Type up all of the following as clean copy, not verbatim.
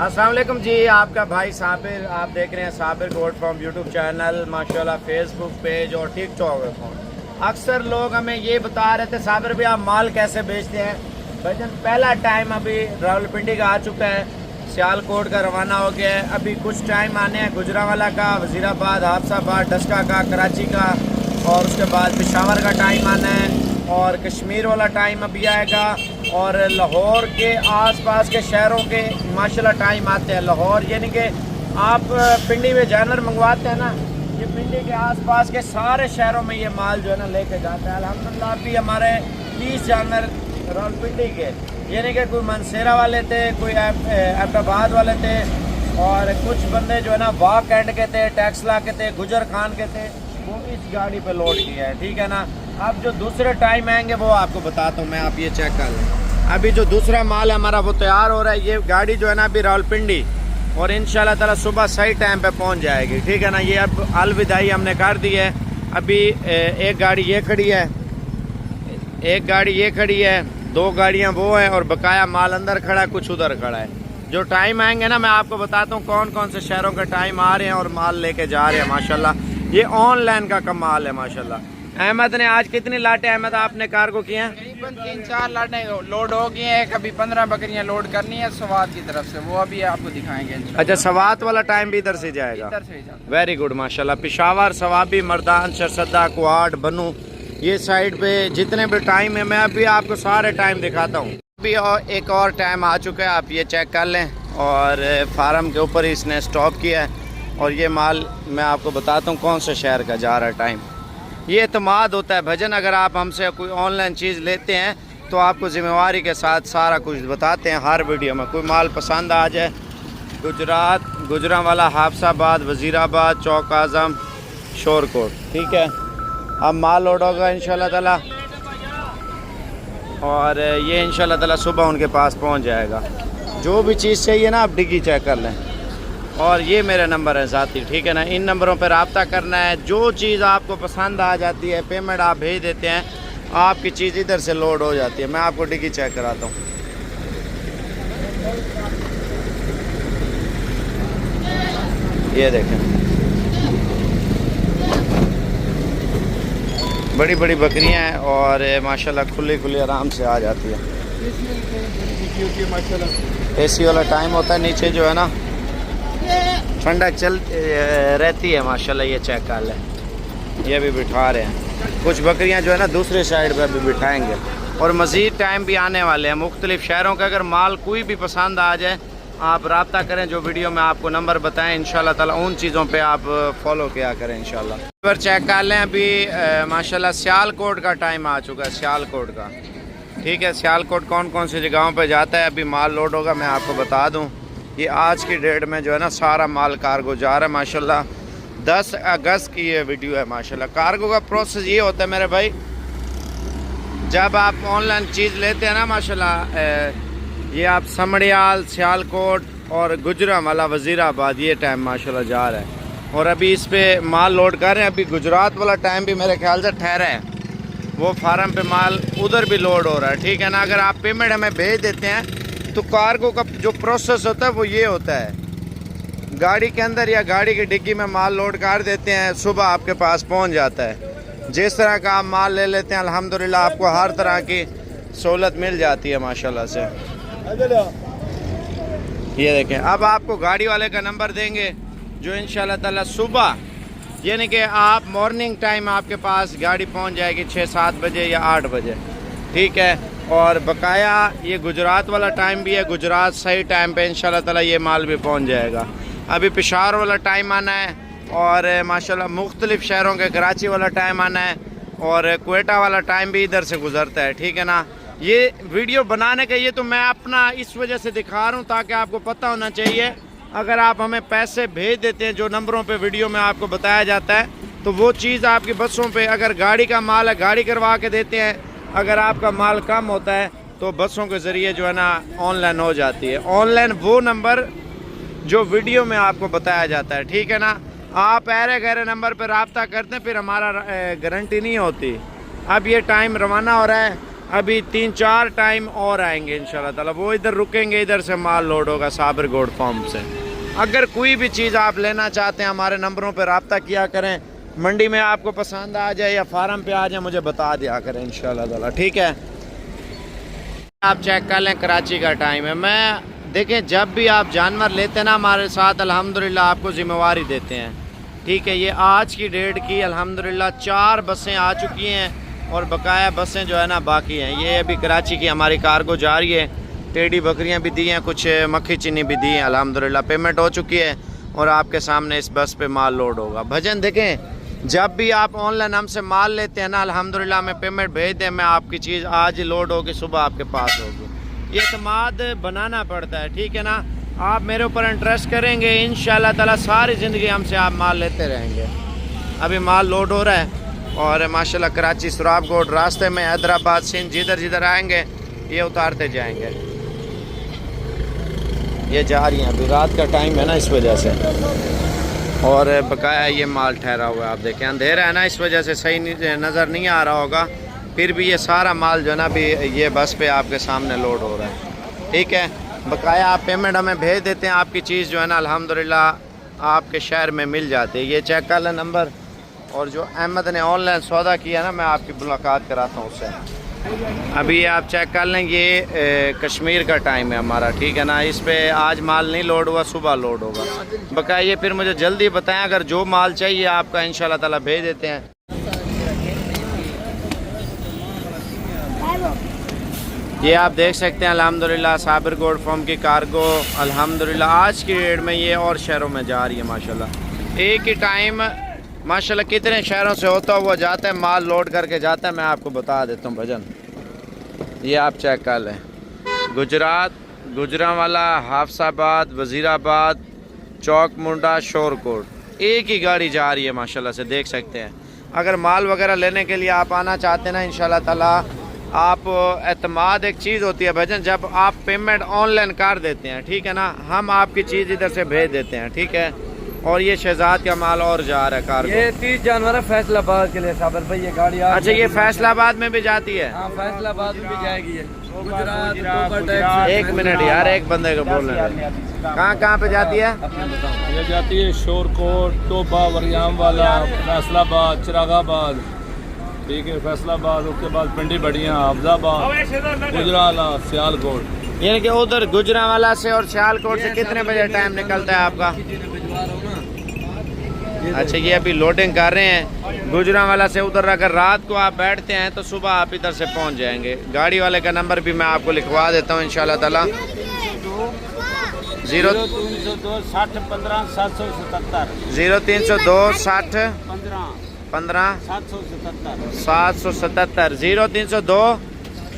अस्सलाम वालेकुम जी, आपका भाई साबिर। आप देख रहे हैं Sabir gold farm YouTube channel, माशाल्लाह फेसबुक पेज और टिकटॉक अकाउंट। अक्सर लोग हमें ये बता रहे थे साबिर भी आप माल कैसे बेचते हैं। भाईजान पहला टाइम अभी रावलपिंडी का आ चुका है, सियालकोट का रवाना हो गया है। अभी कुछ टाइम आने हैं गुजरांवाला का, वजीराबाद, हाफसाबाद, डस्का का, कराची का, और उसके बाद पेशावर का टाइम आना है, और कश्मीर वाला टाइम अभी आएगा, और लाहौर के आसपास के शहरों के माशाल्लाह टाइम आते हैं। लाहौर यानी कि आप पिंडी में जानवर मंगवाते हैं ना, ये पिंडी के आसपास के सारे शहरों में ये माल जो है ना लेके जाता है। अल्हम्दुलिल्लाह अभी हमारे 30 जानवर रावलपिंडी के, यानी कि कोई मनसेरा वाले थे, कोई अहमदाबाद वाले थे, और कुछ बंदे जो है ना वाक एंड के थे, टैक्सला के थे, गुजर खान के थे, वो इस गाड़ी पे लोड किया है। ठीक है ना। अब जो दूसरे टाइम आएंगे वो आपको बताता हूँ मैं, आप ये चेक कर लें। अभी जो दूसरा माल है हमारा वो तैयार हो रहा है। ये गाड़ी जो है ना अभी रावलपिंडी, और इंशाल्लाह ताला सुबह सही टाइम पे पहुँच जाएगी। ठीक है ना। ये अब अलविदाई हमने कर दी है। अभी एक गाड़ी ये खड़ी है, एक गाड़ी ये खड़ी है, 2 गाड़ियाँ वो हैं, और बकाया माल अंदर खड़ा है, कुछ उधर खड़ा है। जो टाइम आएंगे ना मैं आपको बताता हूँ कौन कौन से शहरों के टाइम आ रहे हैं और माल लेके जा रहे हैं। माशाल्लाह ये ऑनलाइन का कमाल है माशाल्लाह। अहमद ने आज कितनी लाटें अहमद आपने कार्गो की हैं? तकरीबन 3-4 लाटें लोड हो गई हैं। कभी 15 बकरियां लोड करनी है सवात की तरफ से, वो अभी आपको दिखाएंगे इंशाल्लाह। अच्छा, सवात वाला टाइम भी इधर से जाएगा? इधर से जाएगा। वेरी गुड माशाल्लाह। पेशावर, सवाबी, मर्दान, शरसदा, कुआड, बनू, ये साइड पे जितने भी टाइम है मैं अभी आपको सारे टाइम दिखाता हूँ। अभी और एक और टाइम आ चुका है, आप ये चेक कर लें, और फार्म के ऊपर इसने स्टॉप किया है। और ये माल मैं आपको बताता हूँ कौन से शहर का जा रहा है टाइम। ये एतमाद होता है भजन, अगर आप हमसे कोई ऑनलाइन चीज़ लेते हैं तो आपको ज़िम्मेवारी के साथ सारा कुछ बताते हैं हर वीडियो में। कोई माल पसंद आ जाए, गुजरात, गुजरांवाला, हाफसाबाद, वजीराबाद, चौक आज़म, शोरकोट, ठीक है। अब माल लोड होगा इंशाल्लाह ताला, और ये इंशाल्लाह ताला सुबह उनके पास पहुंच जाएगा। जो भी चीज़ चाहिए ना आप डिग्गी चेक कर लें, और ये मेरे नंबर है ज़ाती, ठीक है ना। इन नंबरों पर रब्ता करना है। जो चीज़ आपको पसंद आ जाती है, पेमेंट आप भेज देते हैं, आपकी चीज़ इधर से लोड हो जाती है। मैं आपको डिग्गी चेक कराता हूँ। ये देखें, बड़ी बड़ी बकरियां हैं, और माशाल्लाह खुली खुली आराम से आ जाती है। एसी वाला टाइम होता है, नीचे जो है ना ठंडक चल रहती है माशाल्लाह। ये चेक कर लें, ये भी बिठा रहे हैं। कुछ बकरियां जो है ना दूसरे साइड पे अभी बिठाएंगे, और मज़ीद टाइम भी आने वाले हैं मुख्तलिफ शहरों के। अगर माल कोई भी पसंद आ जाए आप रब्ता करें, जो वीडियो में आपको नंबर बताएं, इंशाल्लाह ताला उन चीज़ों पे आप फॉलो किया करें इंशाल्लाह। पर चेक कर लें, अभी माशाल्लाह सियालकोट का टाइम आ चुका है, सियालकोट का। ठीक है, सियालकोट कौन कौन सी जगहों पर जाता है, अभी माल लोड होगा, मैं आपको बता दूँ। ये आज की डेट में जो है ना सारा माल कार्गो जा रहा है माशाल्लाह। 10 अगस्त की ये वीडियो है माशाल्लाह। कार्गो का प्रोसेस ये होता है मेरे भाई, जब आप ऑनलाइन चीज़ लेते हैं ना माशाल्लाह, ये आप समड़ियाल, सियालकोट और गुजरांवाला, वजीराबाद, ये टाइम माशाल्लाह जा रहा है। और अभी इस पे माल लोड कर रहे हैं। अभी गुजरात वाला टाइम भी मेरे ख्याल से ठहरा है, वो फार्म पे माल उधर भी लोड हो रहा है। ठीक है ना। अगर आप पेमेंट हमें भेज देते हैं तो कार्गो का जो प्रोसेस होता है वो ये होता है, गाड़ी के अंदर या गाड़ी की डिग्गी में माल लोड कर देते हैं, सुबह आपके पास पहुंच जाता है। जिस तरह का आप माल ले लेते हैं अल्हम्दुलिल्लाह आपको हर तरह की सहूलत मिल जाती है माशाल्लाह से। ये देखें, अब आपको गाड़ी वाले का नंबर देंगे जो इंशाल्लाह ताला सुबह, यानी कि आप मॉर्निंग टाइम आपके पास गाड़ी पहुंच जाएगी 6-7 बजे या 8 बजे। ठीक है। और बकाया ये गुजरात वाला टाइम भी है, गुजरात सही टाइम पे इंशाल्लाह ताला ये माल भी पहुंच जाएगा। अभी पेशावर वाला टाइम आना है, और माशाल्लाह मुख्तलिफ शहरों के कराची वाला टाइम आना है, और क्वेटा वाला टाइम भी इधर से गुजरता है। ठीक है ना। ये वीडियो बनाने का ये तो मैं अपना इस वजह से दिखा रहा हूँ ताकि आपको पता होना चाहिए। अगर आप हमें पैसे भेज देते हैं जो नंबरों पे वीडियो में आपको बताया जाता है, तो वो चीज़ आपकी बसों पे, अगर गाड़ी का माल है गाड़ी करवा के देते हैं, अगर आपका माल कम होता है तो बसों के ज़रिए जो है ना ऑनलाइन हो जाती है। ऑनलाइन वो नंबर जो वीडियो में आपको बताया जाता है। ठीक है ना। आप ऐरे गहरे नंबर पर रब्ता करते हैं, फिर हमारा गारंटी नहीं होती। अब ये टाइम रवाना हो रहा है, अभी 3-4 टाइम और आएंगे इंशाल्लाह ताला, वो इधर रुकेंगे, इधर से माल लोड होगा साबिर गोड फार्म से। अगर कोई भी चीज़ आप लेना चाहते हैं हमारे नंबरों पर रब्ता किया करें, मंडी में आपको पसंद आ जाए या फार्म पे आ जाए मुझे बता दिया करें इंशाल्लाह ताला, ठीक है। आप चेक कर लें, कराची का टाइम है। मैं देखें जब भी आप जानवर लेते हैं ना हमारे साथ अल्हम्दुलिल्लाह आपको ज़िम्मेवारी देते हैं, ठीक है। ये आज की डेट की अल्हम्दुलिल्लाह 4 बसें आ चुकी हैं और बकाया बसें जो है ना बाकी हैं। ये अभी कराची की हमारी कार्गो जा रही है, टेढ़ी बकरियां भी दी हैं, कुछ मक्खी चीनी भी दी हैं अल्हम्दुलिल्लाह, पेमेंट हो चुकी है और आपके सामने इस बस पे माल लोड होगा। भजन देखें जब भी आप ऑनलाइन हमसे माल लेते हैं ना अल्हम्दुलिल्लाह में पेमेंट भेज दें, मैं आपकी चीज़ आज लोड होगी सुबह आपके पास होगी। ये एतमाद बनाना पड़ता है, ठीक है ना। आप मेरे ऊपर इंटरेस्ट करेंगे इंशाल्लाह ताला सारी ज़िंदगी हमसे आप माल लेते रहेंगे। अभी माल लोड हो रहा है और माशाल्लाह कराची सुराब कोट रास्ते में हैदराबाद सिंध जिधर जिधर आएंगे ये उतारते जाएंगे। ये जा रही हैं, अभी रात का टाइम है ना इस वजह से, और बकाया ये माल ठहरा हुआ है। आप देखें अंधेरा है ना इस वजह से सही नज़र नहीं आ रहा होगा, फिर भी ये सारा माल जो है ना भी ये बस पे आपके सामने लोड हो रहा है, ठीक है। बकाया आप पेमेंट हमें भेज देते हैं, आपकी चीज़ जो है ना अल्हम्दुलिल्लाह आपके शहर में मिल जाती है। ये चेक कर लें नंबर, और जो अहमद ने ऑनलाइन सौदा किया ना मैं आपकी मुलाकात कराता हूँ उससे। अभी आप चेक कर लें, ये कश्मीर का टाइम है हमारा, ठीक है ना। इस पे आज माल नहीं लोड हुआ, सुबह लोड होगा। बकाया फिर मुझे जल्दी बताएं, अगर जो माल चाहिए आपका इंशाल्लाह ताला भेज देते हैं। ये आप देख सकते हैं अल्हम्दुलिल्लाह साबिर गोड फार्म की कार्गो अल्हम्दुलिल्लाह आज की डेट में ये और शहरों में जा रही है माशाल्लाह। एक ही टाइम माशाल्लाह कितने शहरों से होता हुआ जाता है, माल लोड करके जाता है, मैं आपको बता देता हूँ भजन। ये आप चेक कर लें, गुजरात, गुजरांवाला, हाफसाबाद, वज़ीराबाद, चौक मुंडा, शोरकोट, एक ही गाड़ी जा रही है माशाल्लाह से, देख सकते हैं। अगर माल वगैरह लेने के लिए आप आना चाहते हैं ना इंशाल्लाह ताला, आप एतमाद एक चीज़ होती है भजन, जब आप पेमेंट ऑनलाइन कर देते हैं, ठीक है ना, हम आपकी चीज़ इधर से भेज देते हैं, ठीक है। और ये शहजाद का माल और जा रहा है कार्गो। ये 30 जानवर है फैसलाबाद के लिए साबिर भाई, ये गाड़ी अच्छा ये फैसलाबाद में भी जाती है? हाँ फैसलाबाद में भी जाएगी ये। गुजरात एक मिनट यार, एक बंदे को बोलने दे। कहाँ पे जाती है? ये जाती है शोरकोट, टोबा, वरियामवाला, फैसलाबाद, चिरागाबाद, ठीक है, फैसलाबाद, उसके बाद पिंडी बढ़िया, अफजाबाद, गुजराला, सियालकोट। यानी कि उधर गुजरांवाला से और सियालकोट से कितने बजे टाइम निकलता है आपका? अच्छा ये अभी लोडिंग कर रहे हैं गुजरांवाला से उधर। अगर रात को आप बैठते हैं तो सुबह आप इधर से पहुंच जाएंगे। गाड़ी वाले का नंबर भी मैं आपको लिखवा देता हूं इंशाल्लाह ताला। 0302 60 15 777 0302 60 15 777 0302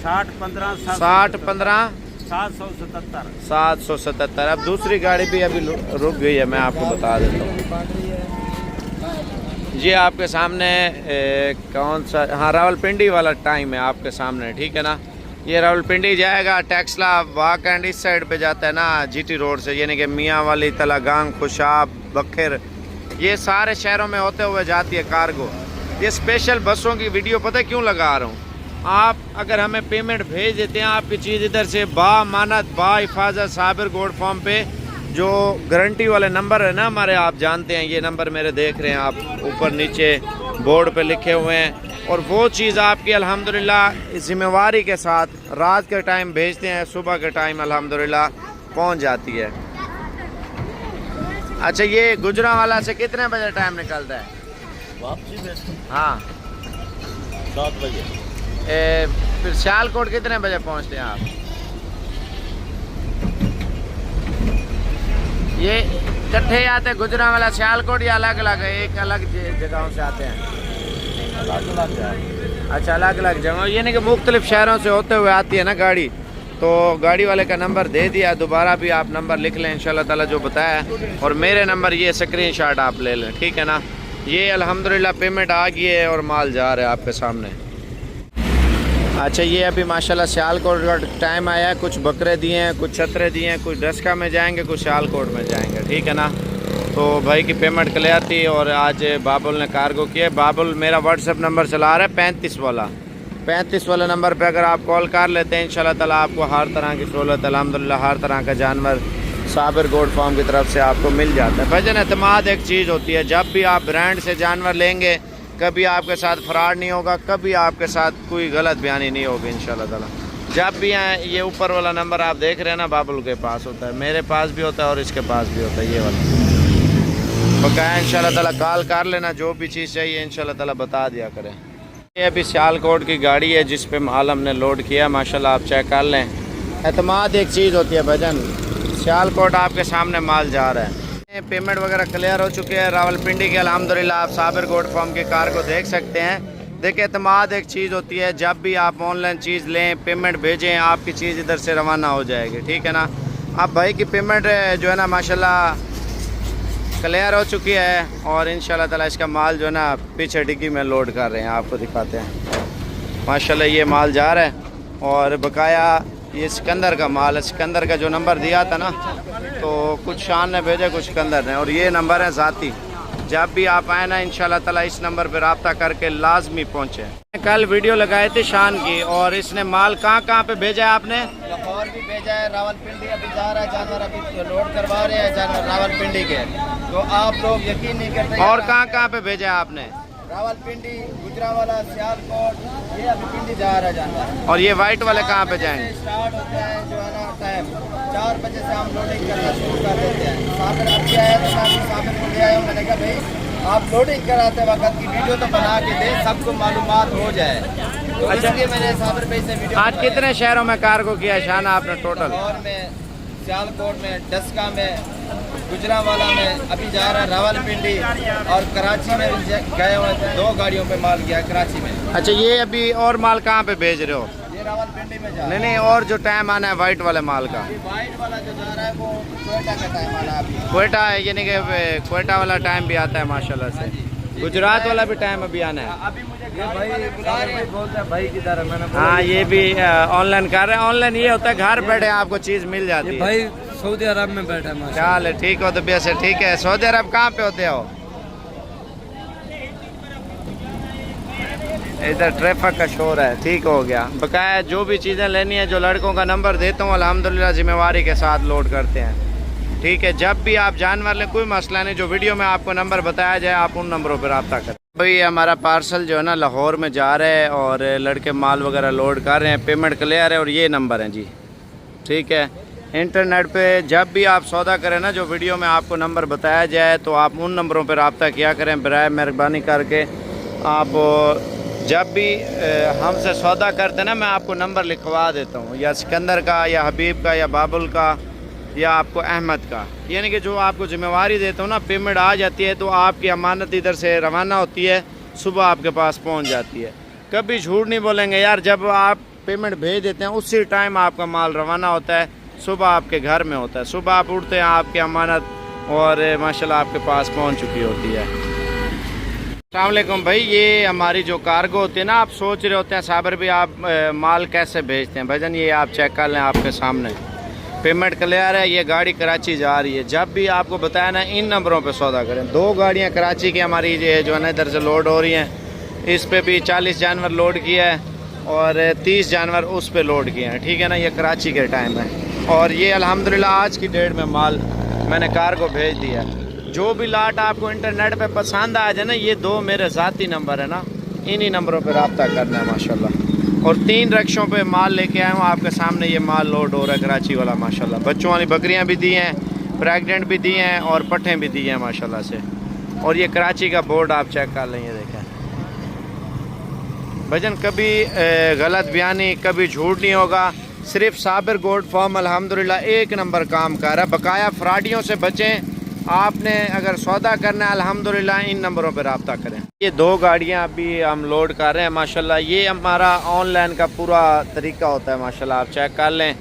60 15 777। अब दूसरी गाड़ी भी अभी रुक गई है, मैं आपको बता देता हूँ। ये आपके सामने कौन सा, हाँ रावलपिंडी वाला टाइम है आपके सामने, ठीक है ना। ये रावलपिंडी जाएगा, टेक्सला वाक एंड इस साइड पे जाता है ना जीटी रोड से, यानी कि मियाँ वाली, तलागांग, खुशाब, बखेर, ये सारे शहरों में होते हुए जाती है कार्गो। ये स्पेशल बसों की वीडियो पता है क्यों लगा रहा हूँ, आप अगर हमें पेमेंट भेज देते हैं आपकी चीज़ इधर से बामानत हिफाजत साबिर गोड फार्म पे, जो गारंटी वाले नंबर है ना हमारे, आप जानते हैं ये नंबर मेरे देख रहे हैं आप, ऊपर नीचे बोर्ड पे लिखे हुए हैं, और वो चीज़ आपकी अल्हम्दुलिल्लाह ज़िम्मेवारी के साथ रात के टाइम भेजते हैं, सुबह के टाइम अल्हम्दुलिल्लाह पहुंच जाती है। अच्छा ये गुजरांवाला से कितने बजे टाइम निकलता है वापसी में? हाँ 7 बजे। फिर सियालकोट कितने बजे पहुंचते हैं आप? ये इकट्ठे आते हैं गुजरांवाला सियालकोट या अलग अलग है? एक अलग जगहों से आते हैं? अच्छा अलग अलग जगह, यानी कि मुख्तलिफ शहरों से होते हुए आती है ना गाड़ी। तो गाड़ी वाले का नंबर दे दिया, दोबारा भी आप नंबर लिख लें इंशाल्लाह ताला जो बताया, और मेरे नंबर ये स्क्रीनशॉट आप ले लें, ठीक है ना। ये अल्हम्दुलिल्लाह पेमेंट आ गई है और माल जा रहा है आपके सामने। अच्छा ये अभी माशाल्लाह सियालकोट का टाइम आया है, कुछ बकरे दिए हैं, कुछ छतरे दिए हैं, कुछ डस्का में जाएंगे, कुछ सियालकोट में जाएंगे, ठीक है ना। तो भाई की पेमेंट क्लियर थी और आज बाबुल ने कार्गो किया। बाबुल मेरा व्हाट्सएप नंबर चला रहा है 35 वाला, 35 वाले नंबर पे अगर आप कॉल कर लेते हैं इंशाल्लाह ताला आपको हर तरह की सहूलत अल्हम्दुलिल्लाह हर तरह का जानवर साबिर गोट फार्म की तरफ से आपको मिल जाता है। भाईजान एतमाद एक चीज़ होती है, जब भी आप ब्रांड से जानवर लेंगे कभी आपके साथ फ्रॉड नहीं होगा, कभी आपके साथ कोई गलत बयानी नहीं होगी इंशाल्लाह ताला। जब भी आए ये ऊपर वाला नंबर आप देख रहे हैं ना बाबुल के पास होता है, मेरे पास भी होता है और इसके पास भी होता है ये वाला। बकाया इंशाल्लाह ताला कॉल कर लेना, जो भी चीज़ चाहिए इंशाल्लाह ताला बता दिया करें। ये अभी सियालकोट की गाड़ी है जिस पे माल हमने लोड किया, माशाल्लाह आप चेक कर लें। एतमाद एक चीज़ होती है भाईजान, सियालकोट आपके सामने माल जा रहा है, पेमेंट वगैरह क्लियर हो चुके हैं रावलपिंडी के अल्हम्दुलिल्लाह। आप साबिर गोट फार्म के कार को देख सकते हैं। देखिए एतमाद एक चीज़ होती है, जब भी आप ऑनलाइन चीज़ लें पेमेंट भेजें आपकी चीज़ इधर से रवाना हो जाएगी, ठीक है ना। अब भाई की पेमेंट जो है ना माशाल्लाह क्लियर हो चुकी है और इंशाल्लाह ताला इसका माल जो है ना पीछे डिग्गी में लोड कर रहे हैं, आपको दिखाते हैं। माशाल्लाह ये माल जा रहा है और बकाया ये सिकंदर का माल है। सिकंदर का जो नंबर दिया था ना तो कुछ शान ने भेजा कुछ सिकंदर ने, और ये नंबर है ज़ाती। जब भी आप आए ना इंशाल्लाह ताला इस नंबर पर रब्ता करके लाजमी पहुँचे। कल वीडियो लगाए थे शान की और इसने माल कहाँ पे भेजा है आपने? लाहौर भी भेजा है, रावलपिंडी अभी जा रहा है जानवर, अभी लोड करवा रहे हैं जानवर रावलपिंडी के। तो आप लोग यकीन नहीं करते। और कहाँ पे भेजा है आपने? रावलपिंडी, गुजरावाला, सियालकोट, ये अभी पिंडी जा रहा है जानवर। और ये वाइट वाले कहाँ पे जाएंगे? स्टार्ट होता है जो है ना टाइम 4 बजे से हम लोडिंग करना शुरू कर देते हैं। साबिर अब क्या है तो साबिर को ले आया हूँ, मैंने कहा भाई आप लोडिंग कराते वक्त की वीडियो तो बना के दें, सबको मालूमात हो जाए। तो अच्छा। इसलिए मैंने साबिर भाई से वीडियो आज कितने शहरों में कार्गो किया शान आपने टोटल? लाहौर में, सियालकोट में, डस्का में, गुजरावाला में, अभी जा रहा है रावलपिंडी और कराची में भी गए हुए थे। 2 गाड़ियों पे माल गया कराची में। अच्छा ये अभी और माल कहाँ पे भेज रहे हो? ये रावलपिंडी में जा रहा है। नहीं और जो टाइम आना है वाइट वाले माल का? ये वाइट वाला जो जा रहा है वो क्वेटा का टाइम आना है अभी। क्वेटा है, यानी कि क्वेटा वाला टाइम भी आता है माशाल्लाह से। गुजरात वाला भी टाइम अभी आना है। अभी मुझे भाई बोलता है भाई की तरह, मैंने हाँ ये भी ऑनलाइन कर रहे हैं। ऑनलाइन ये होता है घर बैठे आपको चीज़ मिल जाती है। भाई सऊदी अरब में बैठा है। चल ठीक हो तो वैसे ठीक है। सऊदी अरब कहाँ पे होते हो? इधर ट्रैफिक का शोर है, ठीक हो गया। बकाया जो भी चीज़ें लेनी है जो लड़कों का नंबर देता हूँ अल्हम्दुलिल्लाह जिम्मेवारी के साथ लोड करते हैं, ठीक है। जब भी आप जानवर लें कोई मसला नहीं, जो वीडियो में आपको नंबर बताया जाए आप उन नंबरों पर रब्ता करें। भाई हमारा पार्सल जो है ना लाहौर में जा रहा है और लड़के माल वगैरह लोड कर रहे हैं, पेमेंट क्लियर है और ये नंबर है जी, ठीक है। इंटरनेट पे जब भी आप सौदा करें ना जो वीडियो में आपको नंबर बताया जाए तो आप उन नंबरों पर रब्ता किया करें बराए मेहरबानी करके। आप जब भी हमसे सौदा करते ना मैं आपको नंबर लिखवा देता हूँ, या सिकंदर का या हबीब का या बाबुल का या आपको अहमद का, यानी कि जो आपको जिम्मेवारी देता हूँ ना पेमेंट आ जाती है तो आपकी अमानत इधर से रवाना होती है, सुबह आपके पास पहुँच जाती है। कभी झूठ नहीं बोलेंगे यार, जब आप पेमेंट भेज देते हैं उसी टाइम आपका माल रवाना होता है, सुबह आपके घर में होता है। सुबह आप उठते हैं आपकी अमानत और माशाल्लाह आपके पास पहुँच चुकी होती है। अस्सलाम वालेकुम भाई, ये हमारी जो कार्गो होती है ना, आप सोच रहे होते हैं साबिर भी आप माल कैसे भेजते हैं। भाईजान ये आप चेक कर लें, आपके सामने पेमेंट क्लियर है, ये गाड़ी कराची जा रही है। जब भी आपको बताया ना इन नंबरों पे सौदा करें। 2 गाड़ियाँ कराची की हमारी जो है ना इधर से लोड हो रही हैं, इस पे भी 40 जानवर लोड किया है और 30 जानवर उस पे लोड किए हैं, ठीक है ना। ये कराची के टाइम है और ये अल्हम्दुलिल्लाह आज की डेट में माल मैंने कार्गो भेज दिया है। जो भी लाट आपको इंटरनेट पे पसंद आ जाए ना, ये 2 मेरे ज़ाती नंबर है ना, इन्हीं नंबरों पे रब्ता करना है माशाल्लाह। और 3 रक्षों पे माल लेके आया हूँ आपके सामने, ये माल लोड हो रहा है कराची वाला माशाल्लाह। बच्चों वाली बकरियाँ भी दी हैं, प्रेगनेंट भी दी हैं और पट्ठें भी दी हैं माशाल्लाह से। और ये कराची का बोर्ड आप चेक कर लें, ये देखें भजन, कभी गलत बयानी कभी झूठ नहीं होगा। सिर्फ साबिर गोट फार्म अल्हम्दुलिल्लाह एक नंबर काम कर रहा है। बकाया फ्रॉडियों से बचें। आपने अगर सौदा करना है अल्हम्दुलिल्लाह इन नंबरों पर रब्ता करें। ये 2 गाड़ियां अभी हम लोड कर रहे हैं माशाल्लाह। ये हमारा ऑनलाइन का पूरा तरीका होता है माशाल्लाह, आप चेक कर लें।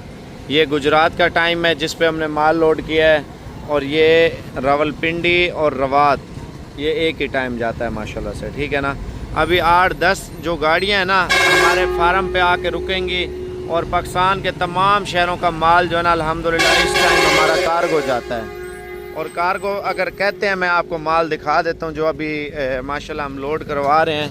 ये गुजरात का टाइम है जिस पे हमने माल लोड किया है और ये रावलपिंडी और रवात ये एक ही टाइम जाता है माशाल्लाह से, ठीक है ना। अभी 8-10 जो गाड़ियाँ हैं ना हमारे फार्म पे आके रुकेंगी और पाकिस्तान के तमाम शहरों का माल जो है ना अल्हम्दुलिल्लाह इस टाइम हमारा कार्गो जाता है। और कार्गो अगर कहते हैं मैं आपको माल दिखा देता हूँ जो अभी माशाल्लाह हम लोड करवा रहे हैं।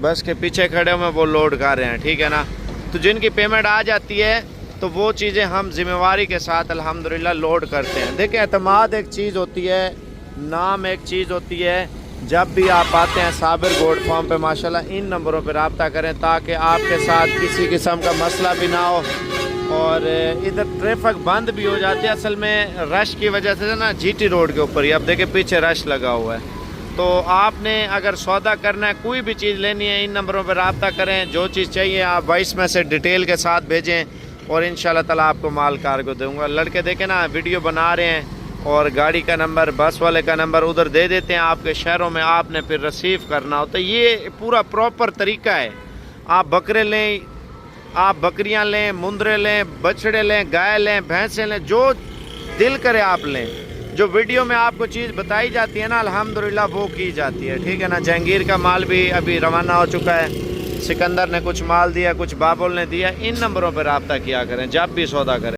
बस के पीछे खड़े हुए वो लोड कर रहे हैं, ठीक है ना। तो जिनकी पेमेंट आ जाती है तो वो चीज़ें हम जिम्मेवारी के साथ अल्हम्दुलिल्लाह लोड करते हैं। देखिए एतमाद एक चीज़ होती है, नाम एक चीज़ होती है। जब भी आप आते हैं साबिर गोट फार्म पे माशाल्लाह इन नंबरों पर रब्ता करें ताकि आपके साथ किसी किस्म का मसला भी ना हो। और इधर ट्रैफिक बंद भी हो जाती है असल में रश की वजह से ना, जीटी रोड के ऊपर ही अब देखिए पीछे रश लगा हुआ है। तो आपने अगर सौदा करना है, कोई भी चीज़ लेनी है, इन नंबरों पर रब्ता करें। जो चीज़ चाहिए आप वॉइस मैसेज डिटेल के साथ भेजें और इंशाल्लाह ताला आपको माल कार्गो दूंगा। लड़के देखें ना वीडियो बना रहे हैं और गाड़ी का नंबर, बस वाले का नंबर उधर दे देते हैं आपके शहरों में, आपने फिर रिसीव करना होता है। ये पूरा प्रॉपर तरीका है। आप बकरे लें, आप बकरियां लें, मुंदरे लें, बछड़े लें, गाय लें, भैंसें लें, जो दिल करे आप लें। जो वीडियो में आपको चीज़ बताई जाती है ना अल्हम्दुलिल्लाह वो की जाती है, ठीक है ना। जहांगीर का माल भी अभी रवाना हो चुका है, सिकंदर ने कुछ माल दिया, कुछ बाबुल ने दिया। इन नंबरों पर रब्ता किया करें जब भी सौदा करें।